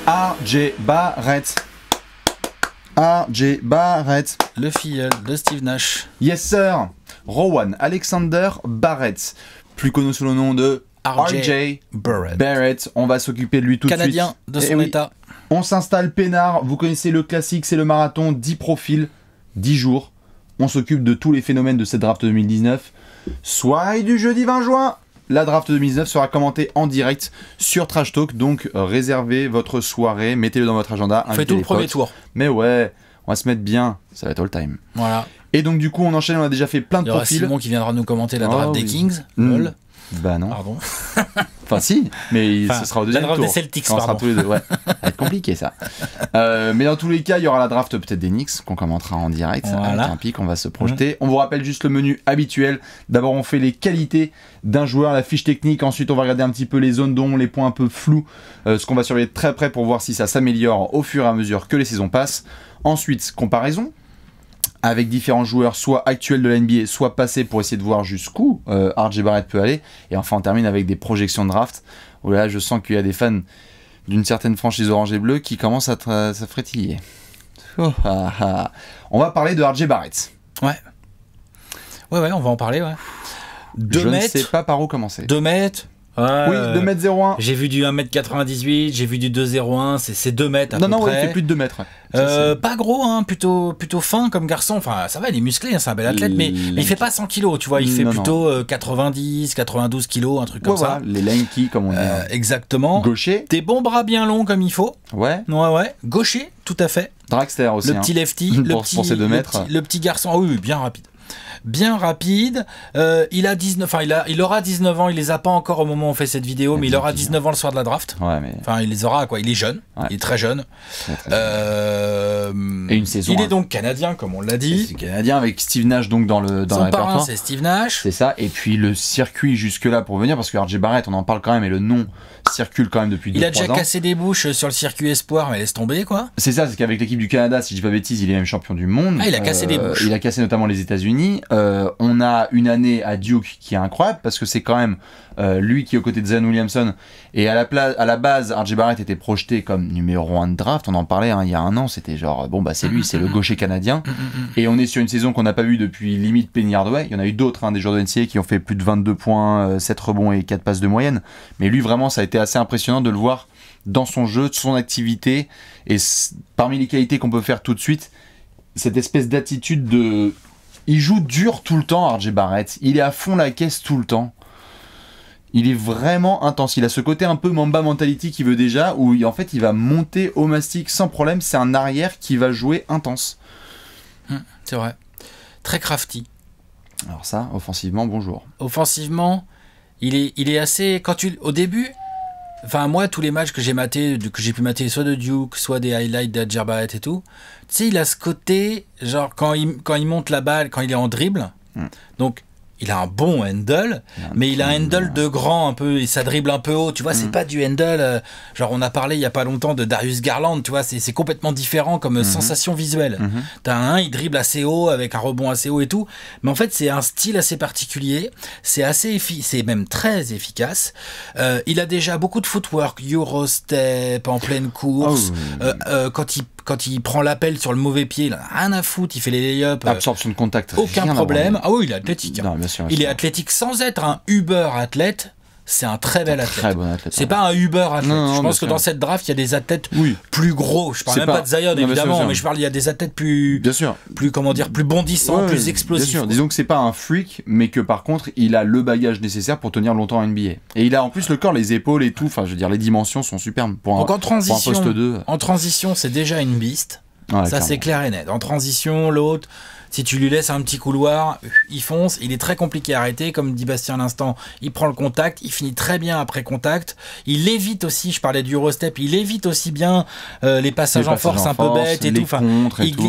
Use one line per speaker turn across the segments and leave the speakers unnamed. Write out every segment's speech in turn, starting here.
R.J. Barrett. R.J. Barrett.
Le filleul de Steve Nash.
Yes sir. Rowan Alexander Barrett, plus connu sous le nom de R.J. Barrett. On va s'occuper de lui tout de suite.
Canadien de son état.
On s'installe peinard. Vous connaissez le classique, c'est le marathon. 10 profils, 10 jours. On s'occupe de tous les phénomènes de cette draft 2019. Soirée du jeudi 20 juin. La draft 2019 sera commentée en direct sur Trash Talk. Donc réservez votre soirée, mettez-le dans votre agenda.
Faites tout le premier tour.
Mais ouais, on va se mettre bien. Ça va être all time.
Voilà.
Et donc du coup on enchaîne, on a déjà fait plein de profils.
Il y aura Simon qui viendra nous commenter la draft des Kings. Lol.
Bah non.
Pardon.
Enfin si, mais ce sera au deuxième tour.
La draft des Celtics,
on sera tous les deux. Ouais. Ça va être compliqué ça. Mais dans tous les cas, il y aura la draft peut-être des Knicks qu'on commentera en direct.
Voilà.
Avec un pic, on va se projeter. On vous rappelle juste le menu habituel. D'abord, on fait les qualités d'un joueur, la fiche technique. Ensuite, on va regarder un petit peu les zones d'ombre, les points un peu flous. Ce qu'on va surveiller de très près pour voir si ça s'améliore au fur et à mesure que les saisons passent. Ensuite, comparaison avec différents joueurs, soit actuels de la NBA, soit passés, pour essayer de voir jusqu'où R.J. Barrett peut aller. Et enfin, on termine avec des projections de draft, où là, je sens qu'il y a des fans d'une certaine franchise orange et bleue qui commencent à frétiller. Oh, ah, ah. On va parler de R.J. Barrett.
Ouais, on va en parler, ouais.
Je ne sais pas par où commencer.
2 mètres.
Oui, 2m01.
J'ai vu du 1m98, j'ai vu du 2,01, c'est 2 mètres à peu près.
Non, il fait plus de 2 mètres.
Pas gros, hein, plutôt fin comme garçon. Enfin, ça va, il est musclé, hein, c'est un bel athlète, mais il fait pas 100 kilos, tu vois. Il fait plutôt 90, 92 kilos, un truc comme ça.
Voilà, les lanky, comme on dit.
Exactement.
Gaucher.
Des bons bras bien longs comme il faut.
Ouais.
Gaucher, tout à fait.
Dragster aussi.
Le petit lefty,
pour ces 2 mètres.
Le petit garçon, ah oui, bien rapide. Bien rapide, il a 19, enfin il aura 19 ans, il les a pas encore au moment où on fait cette vidéo, mais il aura 19 ans le soir de la draft.
Ouais, mais...
Enfin, il les aura quoi, il est jeune, il est très jeune.
Et une saison.
Il est donc canadien comme on l'a dit.
C'est canadien avec Steve Nash donc dans le
Son parrain c'est Steve Nash.
C'est ça, et puis le circuit jusque là pour venir, parce que R.J. Barrett on en parle quand même et le nom circule quand même depuis 2-3 ans.
Il a déjà cassé des bouches sur le circuit Espoir, mais laisse tomber quoi.
C'est ça, c'est qu'avec l'équipe du Canada, si je dis pas bêtise, il est même champion du monde.
Ah, il a cassé des bouches.
Il a cassé notamment les États-Unis. On a une année à Duke qui est incroyable parce que c'est quand même lui qui est aux côtés de Zion Williamson. Et à la base, R.J. Barrett était projeté comme numéro 1 de draft. On en parlait il y a un an, c'était genre bon bah c'est lui, c'est le gaucher canadien. Et on est sur une saison qu'on n'a pas vue depuis limite Penny Hardaway. Il y en a eu d'autres, des joueurs de NCAA qui ont fait plus de 22 points, 7 rebonds et 4 passes de moyenne. Mais lui vraiment, ça a été assez impressionnant de le voir dans son jeu, de son activité. Et parmi les qualités qu'on peut faire tout de suite, cette espèce d'attitude de... Il joue dur tout le temps, R.J. Barrett. Il est à fond la caisse tout le temps. Il est vraiment intense. Il a ce côté un peu Mamba Mentality qui veut déjà, où en fait il va monter au mastic sans problème. C'est un arrière qui va jouer intense.
C'est vrai. Très crafty.
Alors ça, offensivement, bonjour.
Offensivement, il est assez... Au début... Enfin, moi, tous les matchs que j'ai pu mater, soit de Duke, soit des highlights d'R.J. Barrett et tout, tu sais, il a ce côté, genre, quand il monte la balle, quand il est en dribble, donc, il a un bon handle, mais il a un handle de grand un peu, et ça dribble un peu haut, tu vois, c'est pas du handle, genre, on a parlé il y a pas longtemps de Darius Garland, tu vois, c'est complètement différent comme sensation visuelle. T'as il dribble assez haut, avec un rebond assez haut et tout, mais en fait, c'est un style assez particulier, c'est même très efficace. Il a déjà beaucoup de footwork, Eurostep, en pleine course, quand il prend l'appel sur le mauvais pied, il a rien à foutre, il fait les lay-ups.
Absorption de contact.
Aucun problème. Ah oui, il est athlétique.
Non, bien sûr.
Il est athlétique sans être un Uber athlète. C'est un très bel athlète.
Très bon athlète.
C'est pas un Uber athlète.
Non,
je pense que dans cette draft, il y a des athlètes plus gros. Je parle même pas de Zion, évidemment, mais je parle, il y a des athlètes plus bondissants, plus explosifs.
Bien sûr. Disons que c'est pas un freak, mais que par contre, il a le bagage nécessaire pour tenir longtemps en NBA. Et il a en plus le corps, les épaules et tout. Enfin, je veux dire, les dimensions sont superbes pour un poste 2.
En transition, c'est déjà une beast. Ça, c'est clair et net. En transition, l'autre, Si tu lui laisses un petit couloir, il fonce. Il est très compliqué à arrêter. Comme dit Bastien à l'instant, il prend le contact. Il finit très bien après contact. Il évite aussi, je parlais du Eurostep, il évite aussi bien les passages en force un peu bêtes et tout. Enfin,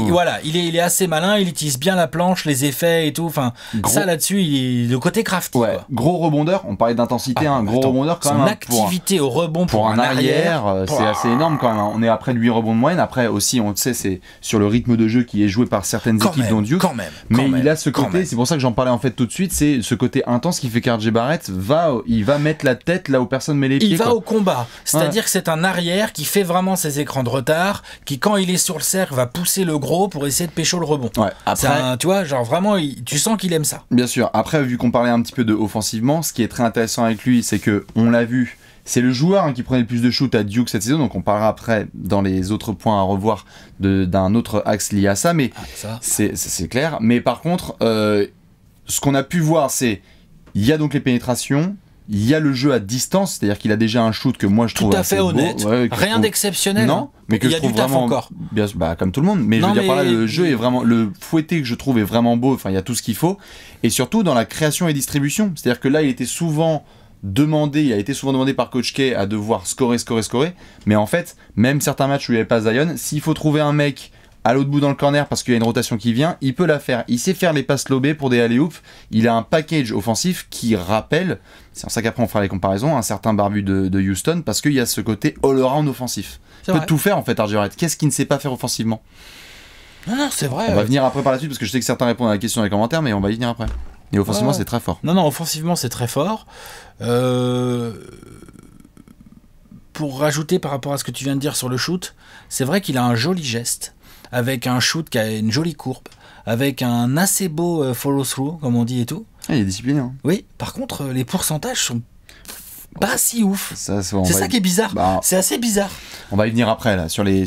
voilà, il est assez malin. Il utilise bien la planche, les effets et tout. Enfin, ça là-dessus, il est le côté crafty.
Ouais, gros rebondeur. On parlait d'intensité, gros rebondeur quand même.
Son activité au rebond pour un arrière,
c'est assez énorme quand même. On est après de 8 rebonds de moyenne. Après aussi, on le sait, c'est sur le rythme de jeu qui est joué par certaines équipes dont Duke. Mais il a ce côté, c'est pour ça que j'en parlais en fait tout de suite, c'est ce côté intense qui fait qu'RJ Barrett va mettre la tête là où personne met les pieds.
Il va au combat. C'est-à-dire que c'est un arrière qui fait vraiment ses écrans de retard, qui quand il est sur le cercle va pousser le gros pour essayer de pécho le rebond.
Ouais. Après,
tu vois, genre vraiment, tu sens qu'il aime ça.
Bien sûr. Après, vu qu'on parlait un petit peu de offensivement, ce qui est très intéressant avec lui, c'est que on l'a vu. C'est le joueur qui prenait le plus de shoot à Duke cette saison, donc on parlera après dans les autres points à revoir d'un autre axe lié à ça, mais c'est clair. Mais par contre, ce qu'on a pu voir, c'est il y a donc les pénétrations, il y a le jeu à distance, c'est-à-dire qu'il a déjà un shoot que moi je trouve
tout à fait honnête, rien d'exceptionnel.
Non, mais que je trouve vraiment bien, comme tout le monde. Mais je veux dire par là, le jeu est vraiment, le fouetté que je trouve est vraiment beau. Enfin, il y a tout ce qu'il faut, et surtout dans la création et distribution. C'est-à-dire que là, il a été souvent demandé par Coach K à devoir scorer, mais en fait, même certains matchs où il n'y avait pas Zion, s'il faut trouver un mec à l'autre bout dans le corner parce qu'il y a une rotation qui vient, il peut la faire. Il sait faire les passes lobées pour des alley-oops. Il a un package offensif qui rappelle, c'est en ça qu'après on fera les comparaisons, un certain barbu de Houston, parce qu'il y a ce côté all-around offensif. Il peut tout faire en fait, RJ Barrett. Qu'est-ce qu'il ne sait pas faire offensivement ?
Non, c'est vrai.
On va venir après par la suite parce que je sais que certains répondent à la question dans les commentaires, mais on va y venir après. Et offensivement, c'est très fort.
Non, offensivement, c'est très fort. Pour rajouter par rapport à ce que tu viens de dire sur le shoot, c'est vrai qu'il a un joli geste, avec un shoot qui a une jolie courbe, avec un assez beau follow-through, comme on dit et tout.
Il est discipliné. Hein.
Oui, par contre, les pourcentages sont pas si ouf.
C'est
ça qui est bizarre. C'est assez bizarre.
On va y venir après là sur les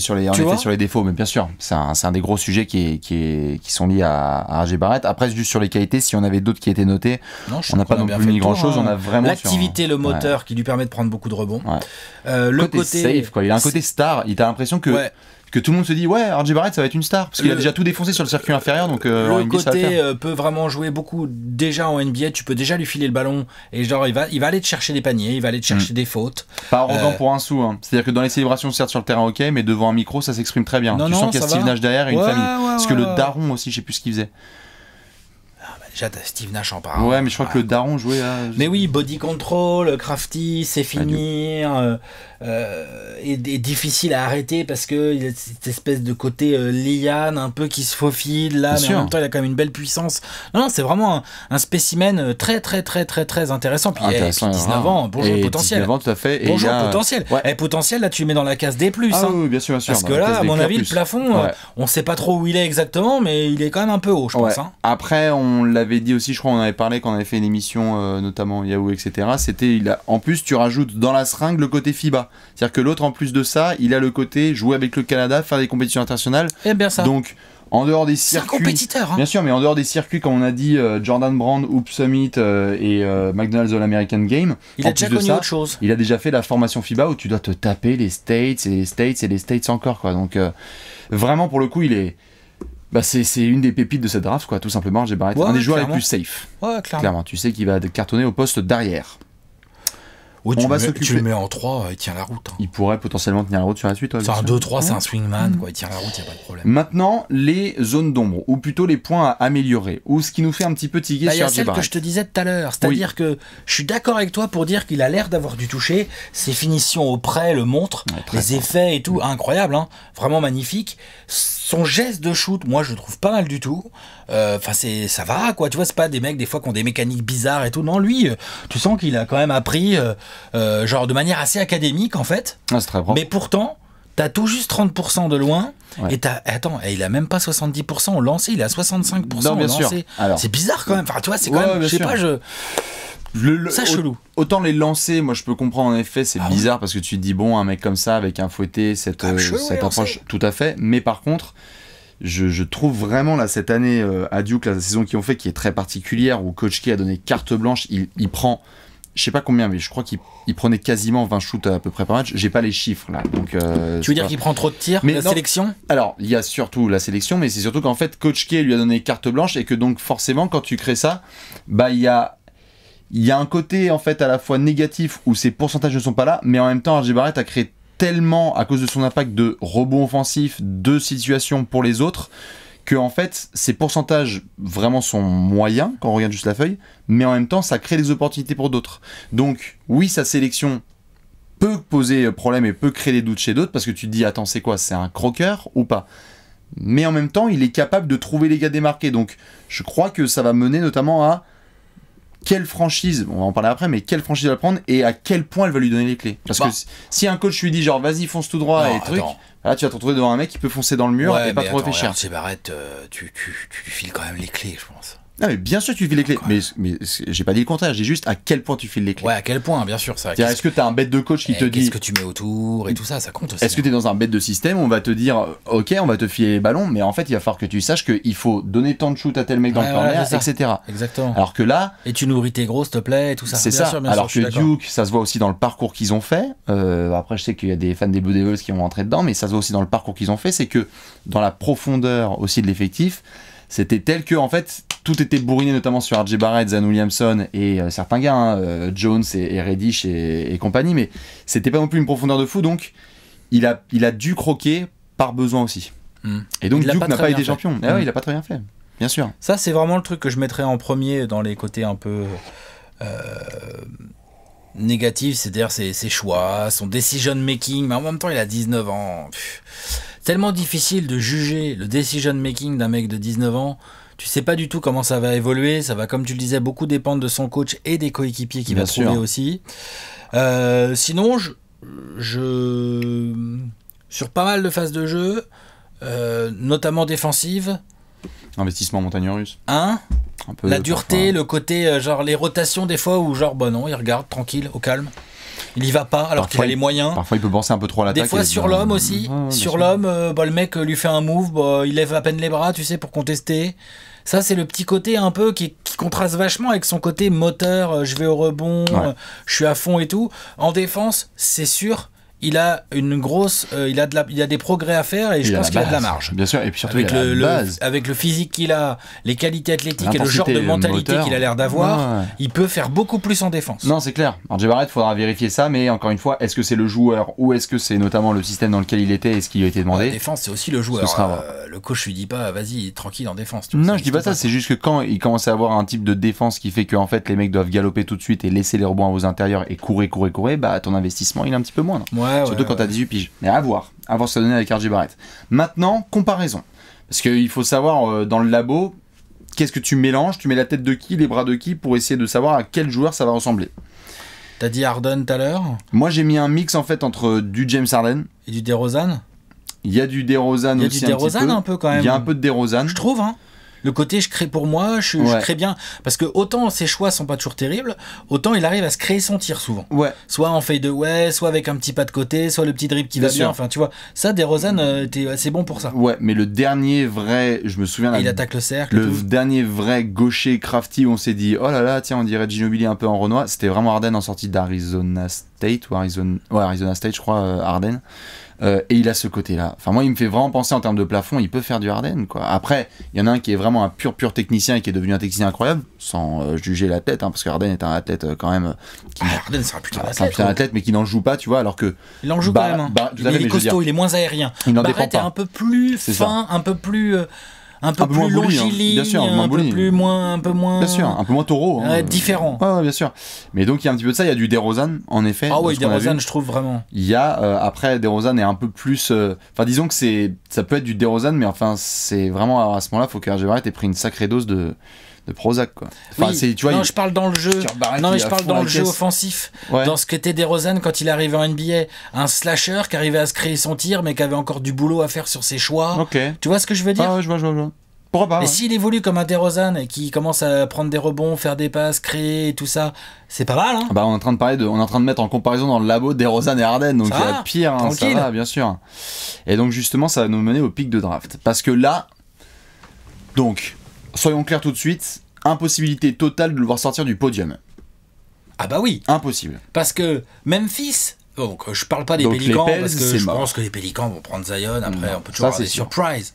défauts, mais bien sûr, c'est un des gros sujets qui sont liés à RJ Barrett. Après, juste sur les qualités, si on avait d'autres qui étaient notés, on n'a pas non plus mis grand chose. On a vraiment
l'activité, le moteur qui lui permet de prendre beaucoup de rebonds.
Ouais. Le côté safe, quoi. Il a un côté star. Il a l'impression que. Ouais. Que tout le monde se dit RJ Barrett ça va être une star parce qu'il a déjà tout défoncé sur le circuit inférieur, donc
le côté peut vraiment jouer beaucoup déjà en NBA. Tu peux déjà lui filer le ballon et genre il va aller te chercher des paniers, il va aller te chercher des fautes.
Pas arrogant pour un sou, hein. C'est-à-dire que dans les célébrations certes sur le terrain ok, mais devant un micro ça s'exprime très bien. Tu sens qu'il y a Steve Nash derrière et une famille parce que le daron aussi, je sais plus ce qu'il faisait.
Déjà, t'as Steve Nash en parlant.
Ouais, mais je crois que le daron jouait à...
Mais oui, body control, crafty, c'est finir, et difficile à arrêter parce qu'il y a cette espèce de côté liane un peu qui se faufile là, mais en même temps, il a quand même une belle puissance. Non, c'est vraiment un spécimen très, très, très, très, très intéressant. Puis,
intéressant,
19 ans, bon joueur potentiel.
19 ans, tout à fait.
Bon joueur potentiel. Ouais. Et potentiel, là, tu le mets dans la case D+.
Oui, bien sûr.
Parce que là, à mon avis, le plafond, on sait pas trop où il est exactement, mais il est quand même un peu haut, je pense. Hein.
Après, on l'avait dit aussi, je crois, on en avait parlé quand on avait fait une émission, notamment Yahoo, etc. C'était, en plus, tu rajoutes dans la seringue le côté FIBA. C'est-à-dire que l'autre, en plus de ça, il a le côté jouer avec le Canada, faire des compétitions internationales.
Et bien ça.
Donc, en dehors des circuits.
C'est un compétiteur. Hein.
Bien sûr, mais en dehors des circuits, comme on a dit, Jordan Brand, Hoop Summit et McDonald's All-American Game.
Il a déjà connu autre chose.
Il a déjà fait la formation FIBA où tu dois te taper les States et les States et les States encore, quoi. Donc, vraiment, pour le coup, il est. C'est une des pépites de cette draft, quoi, tout simplement. RJ Barrett, un des joueurs les plus safe.
Ouais, clairement.
Tu sais qu'il va cartonner au poste d'arrière.
Oui, tu le mets en 3, il tient la route. Hein.
Il pourrait potentiellement tenir la route sur la suite.
C'est un 2-3, c'est un swingman, quoi. Il tient la route, il n'y a pas de problème.
Maintenant, les zones d'ombre, ou plutôt les points à améliorer, ou ce qui nous fait un petit peu tiguer sur RJ Barrett.
Il y a celle que je te disais tout à l'heure, c'est-à-dire que je suis d'accord avec toi pour dire qu'il a l'air d'avoir du toucher. Ses finitions au près le montrent, les effets et tout, incroyable, hein, vraiment magnifique. Son geste de shoot, moi je le trouve pas mal du tout. Ça va, quoi. Tu vois, c'est pas des mecs des fois qui ont des mécaniques bizarres et tout. Non, lui, tu sens qu'il a quand même appris, genre de manière assez académique en fait.
C'est très propre.
Mais pourtant, t'as tout juste 30% de loin. Et il a même pas 70% au lancer, il a 65% au lancer. C'est bizarre quand même. Enfin, tu vois, c'est quand même, je sais pas, ça chelou.
Autant les lancer, moi je peux comprendre en effet, c'est bizarre parce que tu te dis bon, un mec comme ça avec un fouetté, cette approche, tout à fait. Mais par contre, je trouve vraiment là cette année à Duke, la saison qu'ils ont fait qui est très particulière où Coach K a donné carte blanche, il prend je sais pas combien, mais je crois qu'il prenait quasiment 20 shoots à peu près par match. J'ai pas les chiffres là. Donc,
tu veux dire qu'il prend trop de tirs, la sélection?
Alors, il y a surtout la sélection, mais c'est surtout qu'en fait, Coach K lui a donné carte blanche et que donc forcément, quand tu crées ça, bah il y a un côté en fait à la fois négatif où ses pourcentages ne sont pas là, mais en même temps, RJ Barrett a créé tellement à cause de son impact de rebond offensif, de situations pour les autres, que en fait ces pourcentages vraiment sont moyens quand on regarde juste la feuille, mais en même temps ça crée des opportunités pour d'autres. Donc oui, sa sélection peut poser problème et peut créer des doutes chez d'autres parce que tu te dis attends, c'est quoi, c'est un croqueur ou pas? Mais en même temps il est capable de trouver les gars démarqués, donc je crois que ça va mener notamment à quelle franchise, on va en parler après, mais quelle franchise va prendre et à quel point elle va lui donner les clés. Parce que si un coach lui dit genre vas-y fonce tout droit et truc, là tu vas te retrouver devant un mec qui peut foncer dans le mur et pas trop réfléchir.
RJ Barrett, tu lui files quand même les clés, je pense.
Ah mais bien sûr tu files les clés, mais j'ai pas dit le contraire, j'ai juste à quel point tu files les clés.
Ouais, à quel point, bien sûr.
Est-ce que t'as un bête de coach qui te dit...
Qu'est-ce que tu mets autour et tout ça, ça compte aussi.
Est-ce que t'es dans un bête de système où on va te dire ok, on va te filer les ballons, mais en fait il va falloir que tu saches qu'il faut donner tant de shoot à tel mec dans le corner, etc.
Exactement.
Alors que là...
Et tu nourris tes gros, s'il te plaît, et tout ça.
C'est ça, alors que Duke, ça se voit aussi dans le parcours qu'ils ont fait. Après je sais qu'il y a des fans des Blue Devils qui vont rentrer dedans, mais ça se voit aussi dans le parcours qu'ils ont fait, c'est que dans la profondeur aussi de l'effectif, c'était tel que en fait tout était bourriné notamment sur RJ Barrett, Zion Williamson et certains gars, Jones et Reddish et compagnie, mais c'était pas non plus une profondeur de fou, donc il a dû croquer par besoin aussi. Et donc Duke n'a pas été champion. Ah ouais, il a pas très bien fait, bien sûr.
Ça c'est vraiment le truc que je mettrais en premier dans les côtés un peu négatifs, c'est-à-dire ses choix, son decision making, mais en même temps il a 19 ans. Tellement difficile de juger le decision making d'un mec de 19 ans. Tu sais pas du tout comment ça va évoluer. Ça va, comme tu le disais, beaucoup dépendre de son coach et des coéquipiers qu'il va trouver aussi. Sinon, sur pas mal de phases de jeu, notamment défensive.
Investissement montagne russe.
La dureté, le côté, genre les rotations des fois où genre, bah non, il regarde tranquille, au calme. Il y va pas alors qu'il a les moyens.
Parfois il peut penser un peu trop à l'attaque.
Des fois sur l'homme aussi. Sur l'homme, le mec lui fait un move, il lève à peine les bras, tu sais, pour contester. Ça c'est le petit côté un peu qui contraste vachement avec son côté moteur, je vais au rebond, je suis à fond et tout. En défense, c'est sûr, il a une grosse, il a des progrès à faire et je pense qu'il a de la marge.
Bien sûr, et puis surtout
avec le physique qu'il a, les qualités athlétiques et le genre de mentalité qu'il a l'air d'avoir, il peut faire beaucoup plus en défense.
Non, c'est clair. RJ Barrett, faudra vérifier ça, mais encore une fois, est-ce que c'est le joueur ou est-ce que c'est notamment le système dans lequel il était et ce qui lui a été demandé?
En défense, c'est aussi le joueur. Le coach lui dit pas, vas-y, tranquille en défense.
Non, je dis pas ça. C'est juste que quand il commence à avoir un type de défense qui fait que en fait les mecs doivent galoper tout de suite et laisser les rebonds aux intérieurs et courir, bah ton investissement il est un petit peu moindre. Surtout quand t'as 18 piges. Mais à voir ce que ça donne avec RJ Barrett. Maintenant, comparaison. Parce qu'il faut savoir, dans le labo, qu'est-ce que tu mélanges? Tu mets la tête de qui, les bras de qui, pour essayer de savoir à quel joueur ça va ressembler.
T'as dit Harden tout à l'heure?
Moi, j'ai mis un mix, en fait, entre du James Harden.
Et du DeRozan?
Il y a du DeRozan aussi.
Il y a du DeRozan un peu quand même.
Il y a un peu de DeRozan.
Je trouve, hein. Le côté je crée pour moi, je crée bien. Parce que autant ses choix sont pas toujours terribles, autant il arrive à se créer son tir souvent. Soit en fade away, soit avec un petit pas de côté, soit le petit dribble qui va bien. Enfin, tu vois, ça, DeRozan était assez bon pour ça. Ouais,
mais le dernier vrai, je me souviens...
il attaque le cercle.
Le dernier vrai gaucher crafty où on s'est dit, oh là là, tiens, on dirait Ginobili un peu en Renoir, c'était vraiment Harden en sortie d'Arizona State, ou Arizona State, je crois, Harden. Et il a ce côté-là. Enfin, moi, il me fait vraiment penser en termes de plafond, il peut faire du Harden, quoi. Après, il y en a un qui est vraiment un pur technicien et qui est devenu un technicien incroyable, sans juger l'athlète, parce que Harden est un athlète quand même.
Harden, c'est un putain d'athlète.
C'est un putain d'athlète, mais qui n'en joue pas, tu vois, alors que.
Il en joue quand même.
Il
est costaud, il est moins aérien. Barrett est un peu plus fin, un peu plus. Un peu plus longiligne,
bien sûr,
un peu moins
bien sûr, un peu moins taureau,
différent.
Ouais, bien sûr. Mais donc il y a un petit peu de ça, il y a du DeRozan en effet.
Ah oui, DeRozan, je trouve vraiment.
Il y a après DeRozan est un peu plus enfin disons que ça peut être du DeRozan, mais enfin c'est vraiment à ce moment-là, faut que RJ Barrett ait pris une sacrée dose de Prozac, quoi. Enfin,
oui,
tu vois,
je parle dans le jeu. Non, mais je parle dans le jeu offensif. Dans ce qu'était DeRozan quand il arrivait en NBA, un slasher qui arrivait à se créer son tir, mais qui avait encore du boulot à faire sur ses choix. Tu vois ce que je veux dire?
Ah ouais, je vois. Pourquoi pas?
Mais s'il évolue comme un DeRozan et qui commence à prendre des rebonds, faire des passes, créer et tout ça, c'est pas mal, hein?
On est en train de mettre en comparaison dans le labo DeRozan et Harden, donc il y a pire, hein, ça va, bien sûr. Et donc justement, ça va nous mener au pic de draft, parce que là, donc, soyons clairs tout de suite, impossibilité totale de le voir sortir du podium.
Ah bah oui.
Impossible.
Parce que Memphis, donc je parle pas des
Donc,
Pélicans,
les Pels,
parce que
c'est
je
mort.
pense que les Pélicans vont prendre Zion. Après,
Non,
on peut toujours
ça,
avoir des
c'est sûr.
surprises.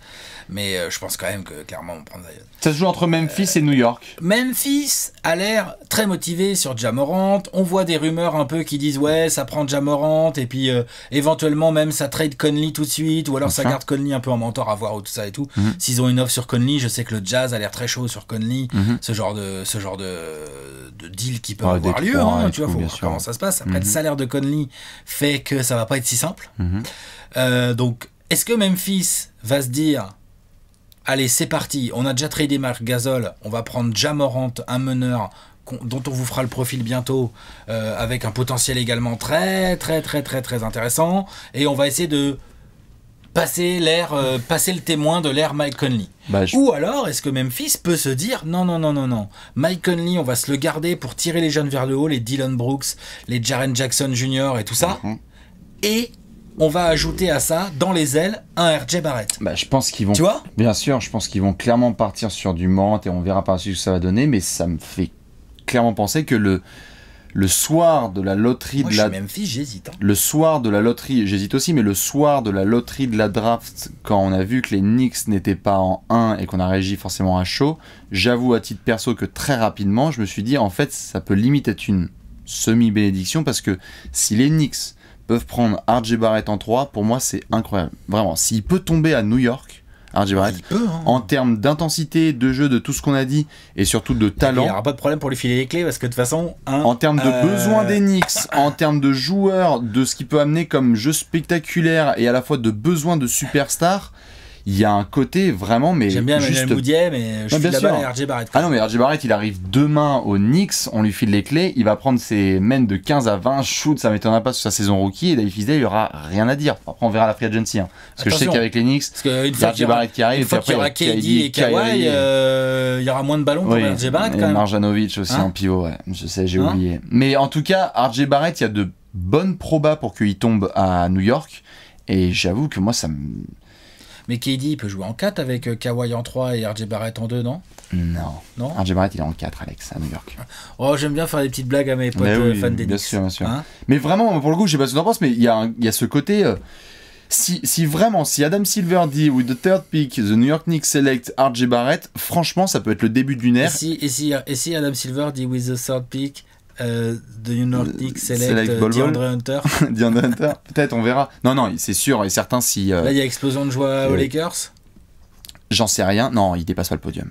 Mais je pense quand même que clairement on va prendre Zion.
Ça se joue entre Memphis et New York.
Memphis a l'air très motivé sur Ja Morant. On voit des rumeurs un peu qui disent ouais, ça prend Ja Morant et puis éventuellement même ça trade Conley tout de suite ou alors ça
Enfin.
garde Conley un peu en mentor à voir ou tout ça et tout. S'ils ont une offre sur Conley, je sais que le Jazz a l'air très chaud sur Conley. Ce genre de deal qui peut
Ouais,
avoir
des
lieu.
trois
Hein,
et
tu vois,
tout,
faut
bien
voir
sûr.
comment ça se passe. Après, le salaire de Conley fait que ça va pas être si simple. Donc, est-ce que Memphis va se dire allez, c'est parti, on a déjà tradé Marc Gasol, on va prendre Ja Morant, un meneur dont on vous fera le profil bientôt, avec un potentiel également très très très très très intéressant, et on va essayer de passer le témoin de l'ère Mike Conley. Ou alors, est-ce que Memphis peut se dire non, Mike Conley, on va se le garder pour tirer les jeunes vers le haut, les Dylan Brooks, les Jaren Jackson Jr. et tout ça, et on va ajouter à ça, dans les ailes, un RJ Barrett.
Je pense qu'ils vont...
Tu vois ?
Bien sûr, je pense qu'ils vont clairement partir sur du Morant et on verra par la suite ce que ça va donner, mais ça me fait clairement penser que le soir de la loterie
Moi,
de
je
la...
suis Memphis, j'hésite. Hein.
Le soir de la loterie, j'hésite aussi, mais le soir de la loterie de la draft, quand on a vu que les Knicks n'étaient pas en 1 et qu'on a réagi forcément à chaud, j'avoue à titre perso que très rapidement, je me suis dit, en fait, ça peut limite être une semi-bénédiction, parce que si les Knicks peuvent prendre RJ Barrett en 3, pour moi, c'est incroyable. Vraiment, s'il peut tomber à New York, RJ Barrett,
Il peut, hein.
en termes d'intensité, de jeu, de tout ce qu'on a dit, et surtout de talent...
Il n'y aura pas de problème pour lui filer les clés, parce que de toute façon...
En termes de besoin des Knicks, en termes de joueurs, de ce qu'il peut amener comme jeu spectaculaire et à la fois de besoin de superstars, il y a un côté vraiment, mais
j'aime bien
juste...
Emmanuel Moutier, mais je suis là-bas à RJ Barrett.
Ah non, mais RJ Barrett, il arrive demain aux Knicks, on lui file les clés, il va prendre ses men de 15 à 20 shoots, ça m'étonnera pas sur sa saison rookie, et Dave Fisdale, il y aura rien à dire. Après, on verra la free agency. Hein. Parce que je sais qu'avec les Knicks,
il y a
RJ Barrett qui arrive,
une fois qu'il y aura KD et Kawhi, il y aura moins de ballons pour RJ Barrett quand même.
Marjanovic aussi en pivot, ouais. Je sais, j'ai oublié. Mais en tout cas, RJ Barrett, il y a de bonnes probas pour qu'il tombe à New York, et j'avoue que moi, ça me...
Mais KD, il peut jouer en 4 avec Kawhi en 3 et RJ Barrett en 2, non ?
Non. RJ Barrett, il est en 4, Alex, à New York.
Oh, j'aime bien faire des petites blagues à mes potes fans des Knicks.
Bien sûr. Hein, mais vraiment, pour le coup, je sais pas ce que tu en penses, mais il y a ce côté... Si Adam Silver dit with the third pick, the New York Knicks select RJ Barrett, franchement, ça peut être le début d'une ère.
Et si Adam Silver dit with the third pick, the New York Knicks select DeAndre Hunter.
DeAndre Hunter, peut-être, on verra. Non, c'est sûr et certain si...
Là, il y a explosion de joie aux Lakers.
J'en sais rien. Non, il dépasse pas le podium.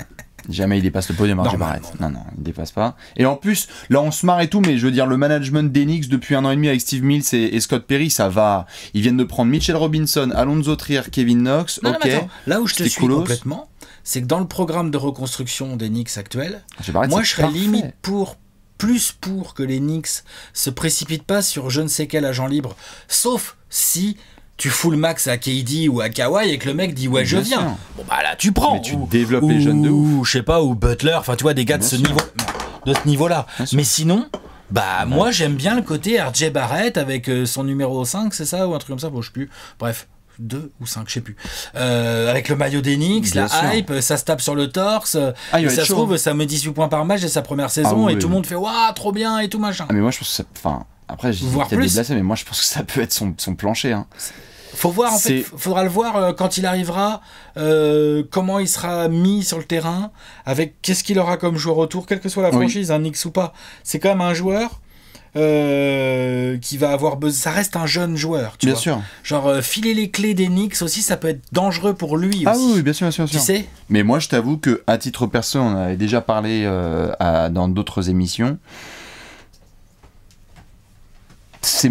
Jamais il dépasse le podium, RJ Barrett. Non, il dépasse pas. Et en plus, là, on se marre et tout, mais je veux dire, le management des Knicks depuis 1 an et demi avec Steve Mills et Scott Perry, ça va. Ils viennent de prendre Mitchell Robinson, Alonzo Trier, Kevin Knox.
Non, mais attends, là où je te suis complètement, c'est que dans le programme de reconstruction des Knicks actuels, moi, je serais limite plus pour que les Knicks se précipitent pas sur je ne sais quel agent libre, sauf si tu fous le max à KD ou à Kawhi et que le mec dit ouais, je viens. Bon bah là tu prends.
Mais tu développes les jeunes de ouf.
Je sais pas, ou Butler, enfin tu vois des gars de ce niveau-là. Mais sinon, moi j'aime bien le côté RJ Barrett avec son numéro 5, c'est ça, ou un truc comme ça, bon je sais plus. Bref. 2 ou 5, je sais plus. Avec le maillot des Knicks, hype, ça se tape sur le torse. Et ça se trouve, ça met 18 points par match dès sa première saison et tout le monde fait waouh, trop bien et tout machin.
Mais moi je pense que ça. Enfin, après, j'ai peut-être déplacé, mais moi je pense que ça peut être son plancher. Hein.
Faut voir, en fait, faudra le voir quand il arrivera, comment il sera mis sur le terrain, avec qu'est-ce qu'il aura comme joueur autour, quelle que soit la franchise, un Knicks ou pas. C'est quand même un joueur. Qui va avoir besoin. Ça reste un jeune joueur, tu vois.
Bien sûr.
Genre filer les clés des Knicks aussi, ça peut être dangereux pour lui aussi.
Ah oui, bien sûr.
Tu sais.
Mais moi, je t'avoue que à titre perso, on avait déjà parlé dans d'autres émissions. C'est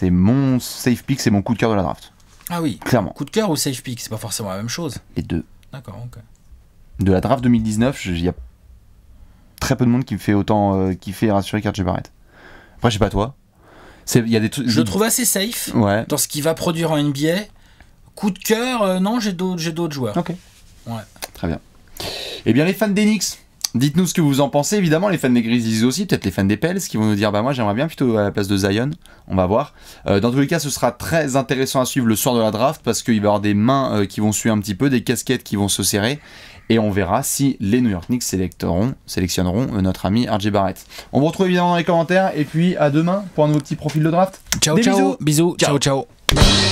mon safe pick, c'est mon coup de cœur de la draft.
Ah oui.
Clairement.
Coup de cœur ou safe pick, c'est pas forcément la même chose.
Les deux.
D'accord, ok.
De la draft 2019, il y a très peu de monde qui me fait autant kiffer et rassurer qu'RJ Barrett. Après, je sais pas toi. Y a des trucs.
Je le trouve assez safe dans ce qu'il va produire en NBA. Coup de cœur, non, j'ai d'autres joueurs.
Ok.
Ouais.
Très bien. Eh bien, les fans des Knicks, Dites-nous ce que vous en pensez, évidemment, les fans des Grizzlies aussi, peut-être les fans des Pels qui vont nous dire bah moi j'aimerais bien plutôt à la place de Zion, on va voir. Dans tous les cas, ce sera très intéressant à suivre le soir de la draft parce qu'il va y avoir des mains qui vont suer un petit peu, des casquettes qui vont se serrer et on verra si les New York Knicks sélectionneront notre ami RJ Barrett. On vous retrouve évidemment dans les commentaires et puis à demain pour un nouveau petit profil de draft.
Ciao,
Des
ciao, bisous,
Ciao.
ciao, ciao.